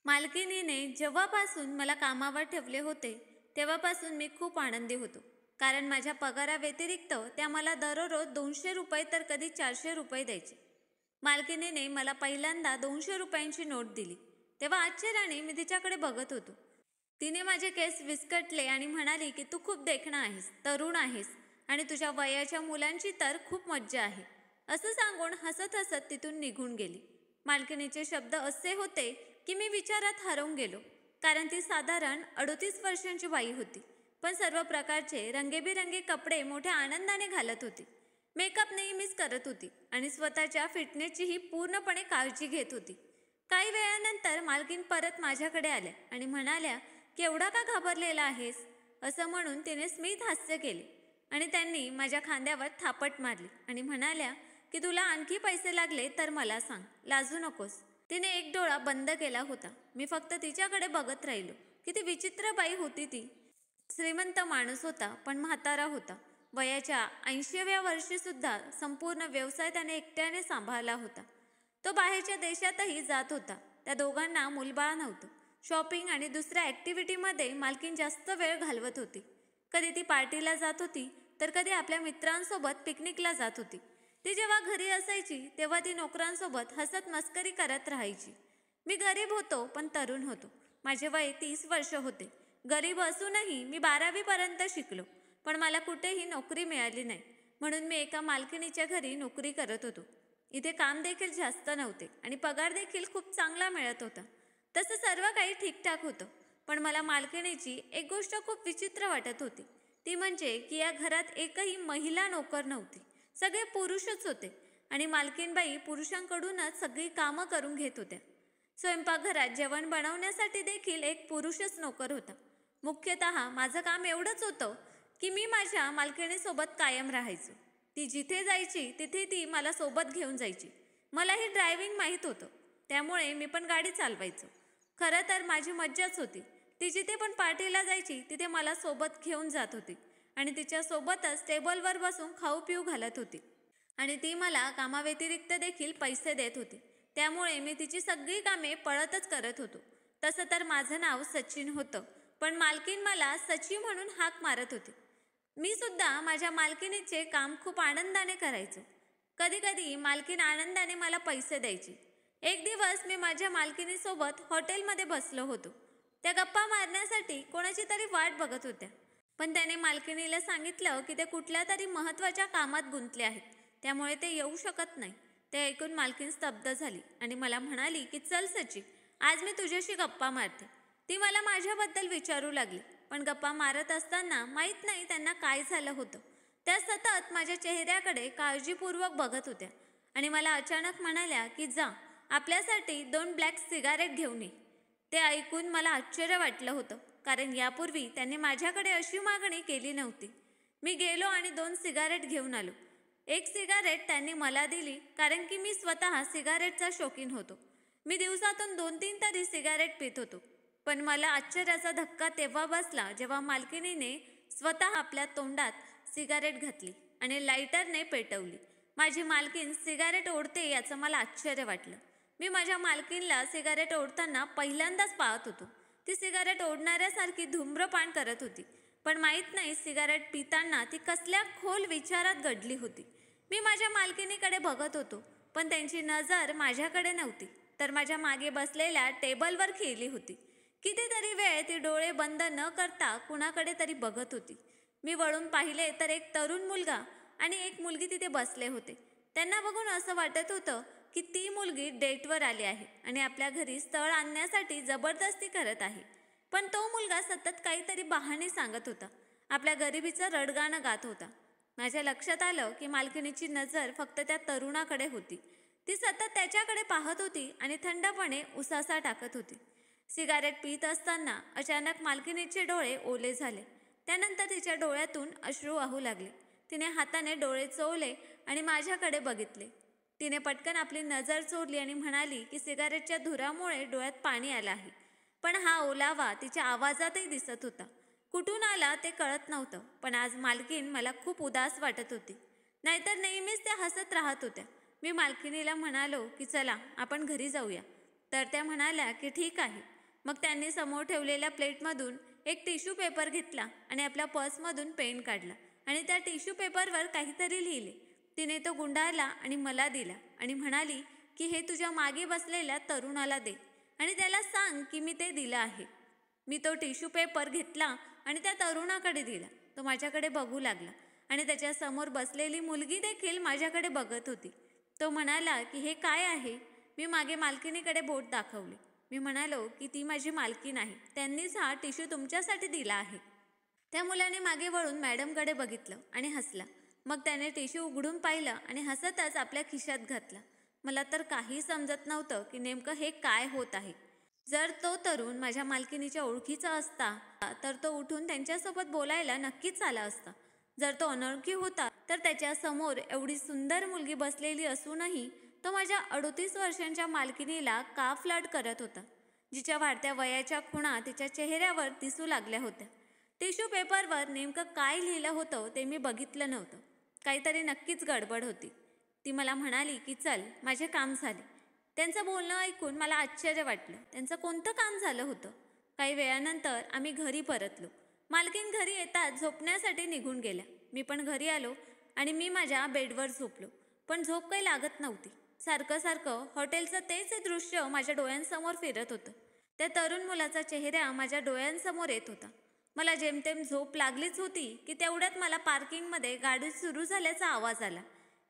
मालकिनीने जेव्हापासून मला कामावर ठेवले होते तेव्हापासून मी खूप आनंदी होतो. कारण माझ्या पगाराव्यतिरिक्त त्या मला दररोज 200 रुपये तर कधी 400 रुपये द्यायचे. मालकिनीने मला पहिल्यांदा 200 रुपयांची नोट दिली तेव्हा आश्चर्याने मी तिच्याकडे बघत होतो. तिने माझे केस विस्कटले आणि म्हणाली की तू खूप देखणा आहेस, तरुण आहेस आणि तुझ्या वयाच्या मुलांची तर खूप मज्जा आहे, असं सांगून हसत हसत तिथून निघून गेली. मालकिनीचे शब्द असे होते की मी विचारात हरवून गेलो. कारण ती साधारण 38 वर्षांची बाई होती, पण सर्व प्रकारचे रंगेबिरंगी कपडे मोठ्या आनंदाने घालत होती. मेकअप नेहमीच करत होती आणि स्वतःच्या फिटनेसचीही पूर्णपणे काळजी घेत होती. काही वेळानंतर मालकीन परत माझ्याकडे आल्या आणि म्हणाल्या की एवढा का घाबरलेला आहेस, असं म्हणून तिने स्मित हास्य केले आणि त्यांनी माझ्या खांद्यावर थापट मारली आणि म्हणाल्या की तुला आणखी पैसे लागले तर मला सांग, लाजू नकोस. तिने एक डोळा बंद केला होता. मी फक्त तिच्याकडे बघत राहिलो. किती विचित्र बाई होती ती. श्रीमंत माणूस होता पण म्हातारा होता. वयाच्या 80व्या वर्षी सुद्धा संपूर्ण व्यवसाय त्याने एकट्याने सांभाळला होता. तो बाहेरच्या देशातही जात होता. त्या दोघांना मुलबाळ नव्हतं. शॉपिंग आणि दुसऱ्या ॲक्टिव्हिटीमध्ये मालकीन जास्त वेळ घालवत होती. कधी ती पार्टीला जात होती तर कधी आपल्या मित्रांसोबत पिकनिकला जात होती. ती जेव्हा घरी असायची तेव्हा ती नोकरांसोबत हसत मस्करी करत राहायची. मी गरीब होतो पण तरुण होतो. माझे वय 30 वर्ष होते. गरीब असूनही मी 12वी पर्यंत शिकलो, पण मला कुठेही नोकरी मिळाली नाही. म्हणून मी एका मालकिनीच्या घरी नोकरी करत होतो. इथे काम देखील जास्त नव्हते आणि पगार देखील खूप चांगला मिळत होता. तसं सर्व काही ठीकठाक होतं. पण मला मालकिनीची एक गोष्ट खूप विचित्र वाटत होती. ती म्हणजे की या घरात एकही महिला नोकर नव्हती. सगळे पुरुषच होते आणि मालकीनबाई पुरुषांकडूनच सगळी कामं करून घेत होत्या. स्वयंपाकघरात जेवण बनवण्यासाठी देखील एक पुरुषच नोकर होता. मुख्यतः माझं काम एवढंच होतं की मी माझ्या मालकिणीसोबत कायम राहायचो. ती जिथे जायची तिथे ती मला सोबत घेऊन जायची. मलाही ड्रायव्हिंग माहीत होतं, त्यामुळे मी पण गाडी चालवायचो. खरं तर माझी मज्जाच होती. ती जिथे पण पार्टीला जायची तिथे मला सोबत घेऊन जात होती आणि तिच्यासोबतच टेबलवर बसून खाऊ पिऊ घालत होती. आणि ती मला कामाव्यतिरिक्त देखील पैसे देत होती. त्यामुळे मी तिची सगळी कामे पळतच करत होतो. तसं तर माझं नाव सचिन होतं, पण मालकीन मला सची म्हणून हाक मारत होती. मी सुद्धा माझ्या मालकिनीचे काम खूप आनंदाने करायचो. कधी कधी मालकीन आनंदाने मला पैसे द्यायची. एक दिवस मी माझ्या मालकिनीसोबत हॉटेलमध्ये बसलो होतो. त्या गप्पा मारण्यासाठी कोणाची तरी वाट बघत होत्या, पण त्याने मालकिनीला सांगितलं की ते कुठल्या तरी महत्त्वाच्या कामात गुंतले आहेत, त्यामुळे ते येऊ शकत नाही. ते ऐकून मालकीन स्तब्ध झाली आणि मला म्हणाली की चल सची, आज मी तुझ्याशी गप्पा मारते. ती मला माझ्याबद्दल विचारू लागली, पण गप्पा मारत असताना माहीत नाही त्यांना काय झालं होतं. त्या सतत माझ्या चेहऱ्याकडे काळजीपूर्वक बघत होत्या आणि मला अचानक म्हणाल्या की जा, आपल्यासाठी 2 ब्लॅक सिगारेट घेऊन ये. ते ऐकून मला आश्चर्य वाटलं होतं, कारण यापूर्वी त्यांनी माझ्याकडे अशी मागणी केली नव्हती. मी गेलो आणि 2 सिगारेट घेऊन आलो. एक सिगारेट त्यांनी मला दिली कारण की मी स्वतः सिगारेटचा शौकीन होतो. मी दिवसातून 2-3 तरी सिगारेट पित होतो. पण मला आश्चर्याचा धक्का तेव्हा बसला जेव्हा मालकिनीने स्वतः आपल्या तोंडात सिगारेट घातली आणि लायटरने पेटवली. माझी मालकीन सिगारेट ओढते याचं मला आश्चर्य वाटलं. मी माझ्या मालकीनला सिगारेट ओढताना पहिल्यांदाच पाहत होतो. ती सिगारेट ओढणाऱ्यासारखी धूम्रपान करत होती, पण माहीत नाही सिगारेट पिताना ती कसल्या खोल विचारात गडली होती. मी माझ्या मालकिनीकडे बघत होतो, पण त्यांची नजर माझ्याकडे नव्हती, तर माझ्या मागे बसलेल्या टेबलवर खेळली होती. कितीतरी वेळ ती डोळे बंद न करता कुणाकडे तरी बघत होती. मी वळून पाहिले तर एक तरुण मुलगा आणि एक मुलगी तिथे बसले होते. त्यांना बघून असं वाटत होतं की ती मुलगी डेटवर आली आहे आणि आपल्या घरी स्थळ आणण्यासाठी जबरदस्ती करत आहे. पण तो मुलगा सतत काहीतरी बहाणे सांगत होता. आपल्या गरिबीचं रडगाणं गात होता. माझ्या लक्षात आलं की मालकिनीची नजर फक्त त्या तरुणाकडे होती. ती सतत त्याच्याकडे पाहत होती आणि थंडपणे उसासा टाकत होती. सिगारेट पित असताना अचानक मालकिनीचे डोळे ओले झाले. त्यानंतर तिच्या डोळ्यातून अश्रू वाहू लागले. तिने हाताने डोळे चोळले आणि माझ्याकडे बघितले. तिने पटकन आपली नजर चोरली आणि म्हणाली की सिगारेटच्या धुरामुळे डोळ्यात पाणी आलं आहे. पण हा ओलावा तिच्या आवाजातही दिसत होता. कुठून आला ते कळत नव्हतं, पण आज मालकीन मला खूप उदास वाटत होती. नाहीतर नेहमीच त्या हसत राहत होत्या. मी मालकिनीला म्हणालो की चला आपण घरी जाऊया. तर त्या म्हणाल्या की ठीक आहे. मग त्यांनी समोर ठेवलेल्या प्लेटमधून एक टिश्यू पेपर घेतला आणि आपल्या पर्समधून पेन काढला आणि त्या टिश्यू पेपरवर काहीतरी लिहिले. तिने तो गुंडाळला आणि मला दिला आणि म्हणाली की हे तुझ्या मागे बसलेल्या तरुणाला दे आणि त्याला सांग की मी ते दिलं आहे. मी तो टिश्यू पेपर घेतला आणि त्या तरुणाकडे दिला. तो माझ्याकडे बघू लागला आणि त्याच्या समोर बसलेली मुलगी देखील माझ्याकडे बघत होती. तो म्हणाला की हे काय आहे? मी मागे मालकिनीकडे बोट दाखवले. मी म्हणालो की ती माझी मालकीण आहे, त्यांनीच हा टिश्यू तुमच्यासाठी दिला आहे. त्या मुलाने मागे वळून मॅडमकडे बघितलं आणि हसला. मग त्याने टिश्यू उघडून पाहिलं आणि हसतच आपल्या खिशात घातला. मला तर काही समजत नव्हतं की नेमकं हे काय होत आहे. जर तो तरुण माझ्या मालकिनीच्या ओळखीचा असता तर तो उठून त्यांच्यासोबत बोलायला नक्कीच आला असता. जर तो अनोळखी होता तर त्याच्या समोर एवढी सुंदर मुलगी बसलेली असूनही तो माझ्या 38 वर्षांच्या मालकिनीला का फ्लर्ट करत होता, जिच्या वाढत्या वयाच्या खुणा तिच्या चेहऱ्यावर दिसू लागल्या होत्या. टिश्यू पेपरवर नेमकं काय लिहिलं होतं ते मी बघितलं नव्हतं. काहीतरी नक्कीच गडबड होती. ती मला म्हणाली की चल, माझे काम झाले. त्यांचं बोलणं ऐकून मला आश्चर्य वाटलं. त्यांचं कोणतं काम झालं होतं? काही वेळानंतर आम्ही घरी परतलो. मालकीण घरी येताच झोपण्यासाठी निघून गेल्या. मी पण घरी आलो आणि मी माझ्या बेडवर झोपलो. पण झोप काही लागत नव्हती. सारखं सारखं हॉटेलचं तेच दृश्य माझ्या डोळ्यांसमोर फिरत होतं. त्या तरुण मुलाचा चेहरा माझ्या डोळ्यांसमोर येत होता. मला जेमतेम झोप लागलीच होती की तेवढ्यात मला पार्किंगमध्ये गाडी सुरू झाल्याचा आवाज आला.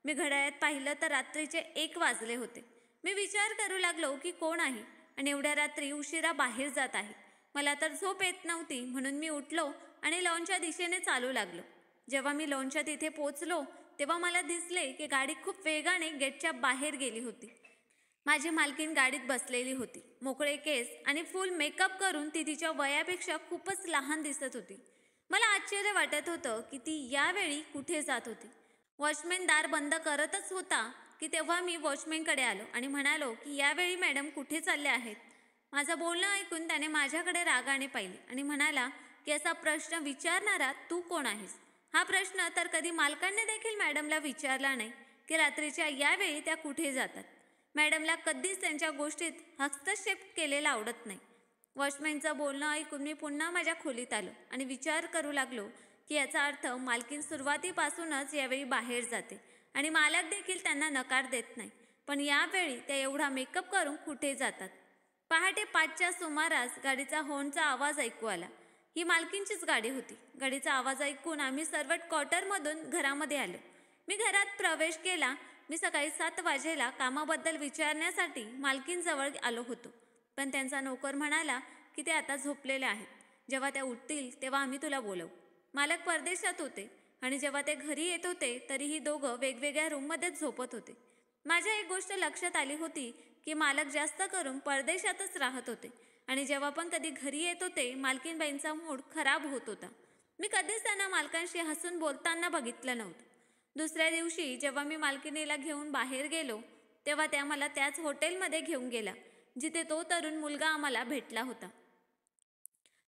मी घड्याळात पाहिलं तर रात्रीचे 1 वाजले होते. मी विचार करू लागलो की कोण आहे आणि एवढ्या रात्री उशिरा बाहेर जात आहे. मला तर झोप येत नव्हती म्हणून मी उठलो आणि लॉनच्या दिशेने चालू लागलो. जेव्हा मी लॉनच्या तिथे पोचलो तेव्हा मला दिसले की गाडी खूप वेगाने गेटच्या बाहेर गेली होती. माझी मालकीण गाडीत बसलेली होती. मोकळे केस आणि फुल मेकअप करून ती तिच्या वयापेक्षा खूपच लहान दिसत होती. मला आश्चर्य वाटत होतं की ती यावेळी कुठे जात होती. वॉचमॅन दार बंद करतच होता की तेव्हा मी वॉचमॅनकडे आलो आणि म्हणालो की यावेळी मॅडम कुठे चालले आहेत. माझं बोलणं ऐकून त्याने माझ्याकडे रागाने पाहिले आणि म्हणाला की असा प्रश्न विचारणारा तू कोण आहेस? हा प्रश्न तर कधी मालकांनी देखील मॅडमला विचारला नाही की रात्रीच्या यावेळी त्या कुठे जातात. मॅडमला कधीच त्यांच्या गोष्टीत हस्तक्षेप केलेला आवडत नाही. वॉचमॅनचं बोलणं ऐकून मी पुन्हा माझ्या खोलीत आलो आणि विचार करू लागलो की याचा अर्थ मालकीण सुरुवातीपासूनच यावेळी बाहेर जाते आणि मालक देखील त्यांना नकार देत नाही. पण यावेळी त्या एवढा मेकअप करून कुठे जातात? पहाटे 5च्या सुमारास गाडीचा हॉर्नचा आवाज ऐकू आला. ही मालकींचीच गाडी होती. गाडीचा आवाज ऐकून आम्ही सर्वट क्वार्टरमधून घरामध्ये आलो. मी घरात प्रवेश केला. मी सकाळी 7 वाजेला कामाबद्दल विचारण्यासाठी मालकींजवळ आलो होतो. पण त्यांचा नोकर म्हणाला की ते आता झोपलेले आहेत. जेव्हा त्या उठतील तेव्हा आम्ही तुला बोलवू. मालक परदेशात होते आणि जेव्हा ते घरी येत होते तरीही दोघं वेगवेगळ्या रूममध्येच झोपत होते. माझ्या एक गोष्ट लक्षात आली होती की मालक जास्त करून परदेशातच राहत होते आणि जेव्हा पण कधी घरी येत होते मालकीनबाईंचा मूड खराब होत होता. मी कधीच त्यांना मालकांशी हसून बोलताना बघितलं नव्हतं. दुसऱ्या दिवशी जेव्हा मी मालकिनीला घेऊन बाहेर गेलो तेव्हा त्या मला त्याच हॉटेलमध्ये घेऊन गेला जिथे तो तरुण मुलगा आम्हाला भेटला होता.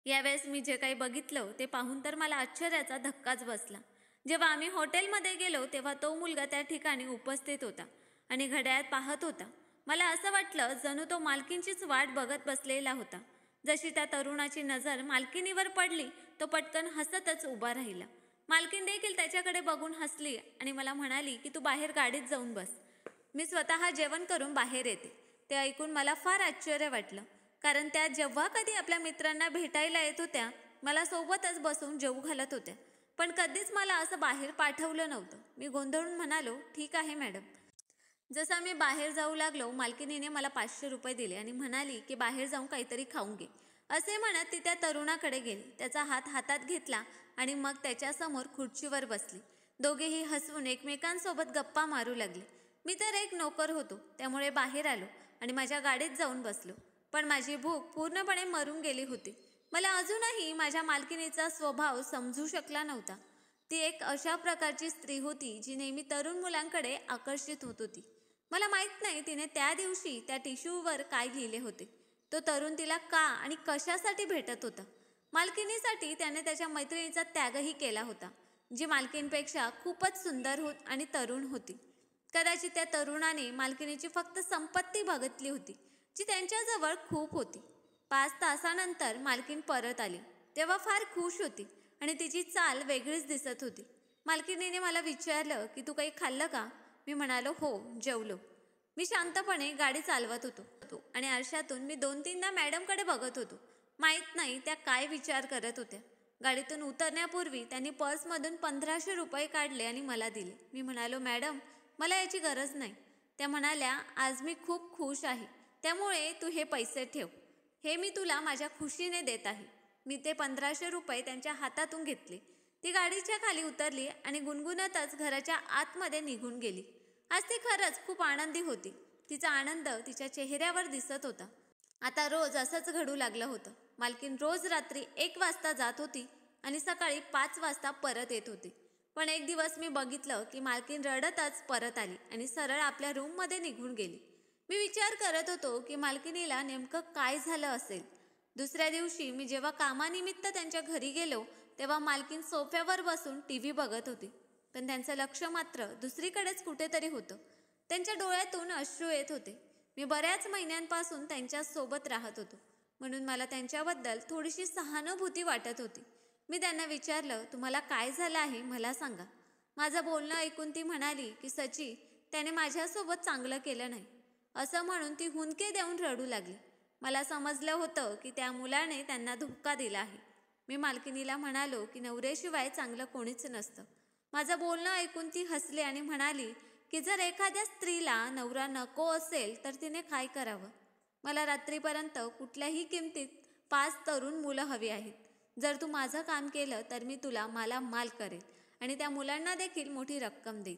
यावेळेस मी जे काही बघितलं ते पाहून तर मला आश्चर्याचा धक्काच बसला. जेव्हा आम्ही हॉटेलमध्ये गेलो तेव्हा तो मुलगा त्या ठिकाणी उपस्थित होता आणि घड्याळात पाहत होता. मला असं वाटलं जणू तो मालकींचीच वाट बघत बसलेला होता. जशी त्या तरुणाची नजर मालकिनीवर पडली तो पटकन हसतच उभा राहिला. मालकीन देखील त्याच्याकडे बघून हसली आणि मला म्हणाली की तू बाहेर गाडीत जाऊन बस, मी स्वतः जेवण करून बाहेर येते. ते ऐकून मला फार आश्चर्य वाटलं कारण त्या जेव्हा कधी आपल्या मित्रांना भेटायला येत होत्या मला सोबतच बसून जेवू घालत होत्या. पण कधीच मला असं बाहेर पाठवलं नव्हतं. मी गोंधळून म्हणालो ठीक आहे मॅडम. जसा मी बाहेर जाऊ लागलो मालकिनीने मला 500 रुपये दिले आणि म्हणाली की बाहेर जाऊन काहीतरी खाऊन घे. असे म्हणत ती त्या तरुणाकडे गेली. त्याचा हात हातात घेतला आणि मग त्याच्यासमोर खुर्चीवर बसली. दोघेही हसवून एकमेकांसोबत गप्पा मारू लागले. मी तर एक नोकर होतो त्यामुळे बाहेर आलो आणि माझ्या गाडीत जाऊन बसलो. पण माझी भूक पूर्णपणे मरून गेली होती. मला अजूनही माझ्या मालकिनीचा स्वभाव समजू शकला नव्हता. ती एक अशा प्रकारची स्त्री होती जी नेहमी तरुण मुलांकडे आकर्षित होत होती. मला माहीत नाही तिने त्या दिवशी त्या टिश्यूवर काय लिहिले होते. तो तरुण तिला का आणि कशासाठी भेटत होता. मालकिनीसाठी त्याने त्याच्या मैत्रिणीचा त्यागही केला होता जी मालकीणपेक्षा खूपच सुंदर होत आणि तरुण होती. कदाचित त्या तरुणाने मालकिनीची फक्त संपत्ती बघितली होती जी त्यांच्याजवळ खूप होती. 5 तासानंतर मालकीन परत आली. तेव्हा फार खुश होती आणि तिची चाल वेगळीच दिसत होती. मालकिनीने मला विचारलं की तू काही खाल्लं का? मी म्हणालो हो, जेवलो. मी शांतपणे गाडी चालवत होतो आणि आरशातून मी 2-3दा मॅडमकडे बघत होतो. माहीत नाही त्या काय विचार करत होत्या. गाडीतून उतरण्यापूर्वी त्यांनी पर्समधून 1500 रुपये काढले आणि मला दिले. मी म्हणालो, मॅडम मला याची गरज नाही. त्या म्हणाल्या, आज मी खूप खुश आहे, त्यामुळे तू हे पैसे ठेव. हे मी तुला माझ्या खुशीने देत आहे. मी ते 1500 रुपये त्यांच्या हातातून घेतले. ती गाडीच्या खाली उतरली आणि गुणगुणतच घराच्या आतमध्ये निघून गेली. आज ती खरंच खूप आनंदी होती. तिचा आनंद तिच्या चेहऱ्यावर दिसत होता. आता रोज असंच घडू लागलं होतं. मालकीन रोज रात्री 1 वाजता जात होती आणि सकाळी 5 वाजता परत येत होती. पण एक दिवस मी बघितलं की मालकीन रडतच परत आली आणि सरळ आपल्या रूममध्ये निघून गेली. मी विचार करत होतो की मालकिनीला नेमकं काय झालं असेल. दुसऱ्या दिवशी मी जेव्हा कामानिमित्त त्यांच्या घरी गेलो तेव्हा मालकीन सोफ्यावर बसून टीव्ही बघत होती. पण त्यांचं लक्ष मात्र दुसरीकडेच कुठेतरी होतं. त्यांच्या डोळ्यातून अश्रू येत होते. मी बऱ्याच महिन्यांपासून त्यांच्या सोबत राहत होतो, म्हणून मला त्यांच्याबद्दल थोडीशी सहानुभूती वाटत होती. मी त्यांना विचारलं, तुम्हाला काय झालं आहे मला सांगा. माझं बोलणं ऐकून ती म्हणाली की सची, त्याने माझ्यासोबत चांगलं केलं नाही. असं म्हणून ती हुंदके देऊन रडू लागली. मला समजलं होतं की त्या मुलाने त्यांना धोका दिला आहे. मी मालकिनीला म्हणालो की नवऱ्याशिवाय चांगलं कोणीच नसतं. माझं बोलणं ऐकून ती हसली आणि म्हणाली की जर एखाद्या स्त्रीला नवरा नको असेल तर तिने काय करावं. मला रात्रीपर्यंत कुठल्याही किमतीत 5 तरुण मुलं हवी आहेत. जर तू माझं काम केलं तर मी तुला माल करेल आणि त्या मुलांना देखील मोठी रक्कम देईल.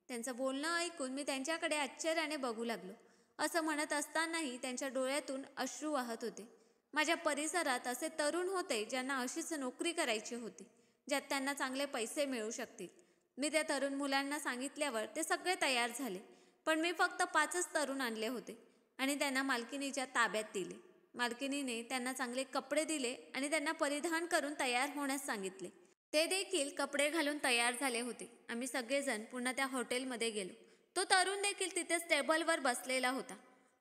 त्यांचं बोलणं ऐकून मी त्यांच्याकडे आश्चर्याने बघू लागलो. असं म्हणत असतानाही त्यांच्या डोळ्यातून अश्रू वाहत होते. माझ्या परिसरात असे तरुण होते ज्यांना अशीच नोकरी करायची होती, ज्यात त्यांना चांगले पैसे मिळू शकतील. मी त्या तरुण मुलांना सांगितल्यावर ते सगळे तयार झाले. पण मी फक्त 5च तरुण आणले होते आणि त्यांना मालकिनीच्या ताब्यात दिले. मालकिनीने त्यांना चांगले कपडे दिले आणि त्यांना परिधान करून तयार होण्यास सांगितले. ते देखील कपडे घालून तयार झाले होते. आम्ही सगळेजण पुन्हा त्या हॉटेलमध्ये गेलो. तो तरुण देखील तिथेच टेबलवर बसलेला होता.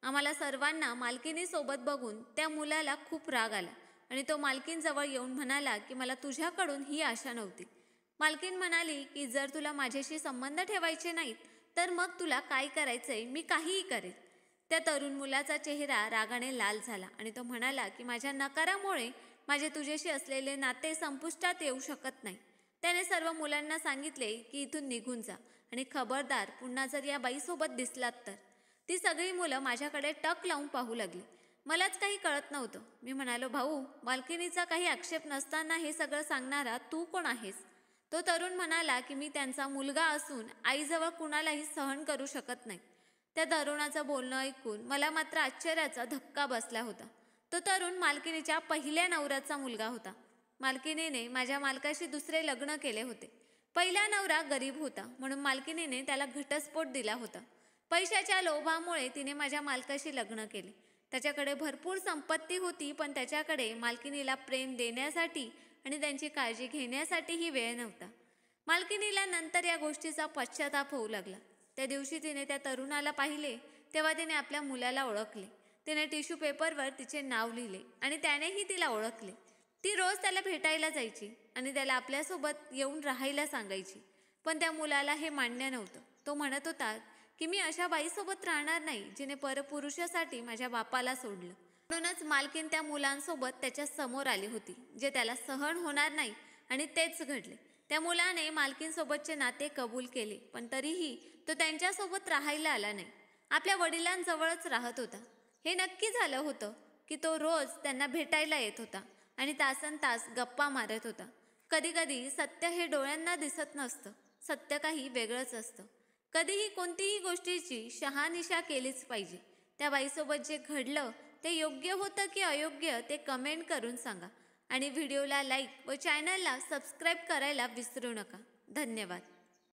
आम्हाला सर्वांना मालकिनीसोबत बघून त्या मुलाला खूप राग आला आणि तो मालकीनजवळ येऊन म्हणाला की मला तुझ्याकडून ही आशा नव्हती. मालकीन म्हणाली की जर तुला माझ्याशी संबंध ठेवायचे नाहीत तर मग तुला काय करायचंय, मी काहीही करेन. त्या तरुण मुलाचा चेहरा रागाने लाल झाला आणि तो म्हणाला की माझ्या नकारामुळे माझे तुझ्याशी असलेले नाते संपुष्टात येऊ शकत नाही. त्याने सर्व मुलांना सांगितले की इथून निघून जा आणि खबरदार पुन्हा जर या बाईसोबत दिसलात तर. ती सगळी मुलं माझ्याकडे टक लावून पाहू लागली. मलाच काही कळत नव्हतं. मी म्हणालो, भाऊ, मालकिनीचा काही आक्षेप नसताना हे सगळं सांगणारा तू कोण आहेस? तो तरुण म्हणाला की मी त्यांचा मुलगा असून आईजवळ कुणालाही सहन करू शकत नाही. त्या तरुणाचं बोलणं ऐकून मला मात्र आश्चर्याचा धक्का बसला होता. तो तरुण मालकिनीच्या पहिल्या नवऱ्याचा मुलगा होता. मालकिनीने माझ्या मालकाशी दुसरे लग्न केले होते. पहिला नवरा गरीब होता, म्हणून मालकिनीने त्याला घटस्फोट दिला होता. पैशाच्या लोभामुळे तिने माझ्या मालकाशी लग्न केले. त्याच्याकडे भरपूर संपत्ती होती, पण त्याच्याकडे मालकिनीला प्रेम देण्यासाठी आणि त्यांची काळजी घेण्यासाठीही वेळ नव्हता. मालकिनीला नंतर या गोष्टीचा पश्चाताप होऊ लागला. त्या दिवशी तिने त्या तरुणाला पाहिले तेव्हा तिने आपल्या मुलाला ओळखले. तिने टिश्यू पेपरवर तिचे नाव लिहिले आणि त्यानेही तिला ओळखले. ती रोज त्याला भेटायला जायची आणि त्याला आपल्यासोबत येऊन राहायला सांगायची. पण त्या मुलाला हे मान्य नव्हतं. तो म्हणत होता की मी अशा बाईसोबत राहणार नाही जिने परपुरुषासाठी माझ्या बापाला सोडलं. म्हणूनच मालकीन त्या मुलांसोबत त्याच्या समोर आली होती, जे त्याला सहन होणार नाही आणि तेच घडले. त्या मुलाने मालकीनसोबतचे नाते कबूल केले, पण तरीही तो त्यांच्यासोबत राहायला आला नाही. आपल्या वडिलांजवळच राहत होता. हे नक्की झालं होतं की तो रोज त्यांना भेटायला येत होता आणि तासनतास गप्पा मारत होता. कधी कधी सत्य हे डोळ्यांना दिसत नसतं. सत्य काही वेगळंच असतं. कधीही कोणतीही गोष्टीची शहानिशा केलीच पाहिजे. त्या बाईसोबत जे घडलं ते योग्य होतं की अयोग्य ते कमेंट करून सांगा आणि व्हिडिओला लाईक व चॅनलला सबस्क्राईब करायला विसरू नका. धन्यवाद.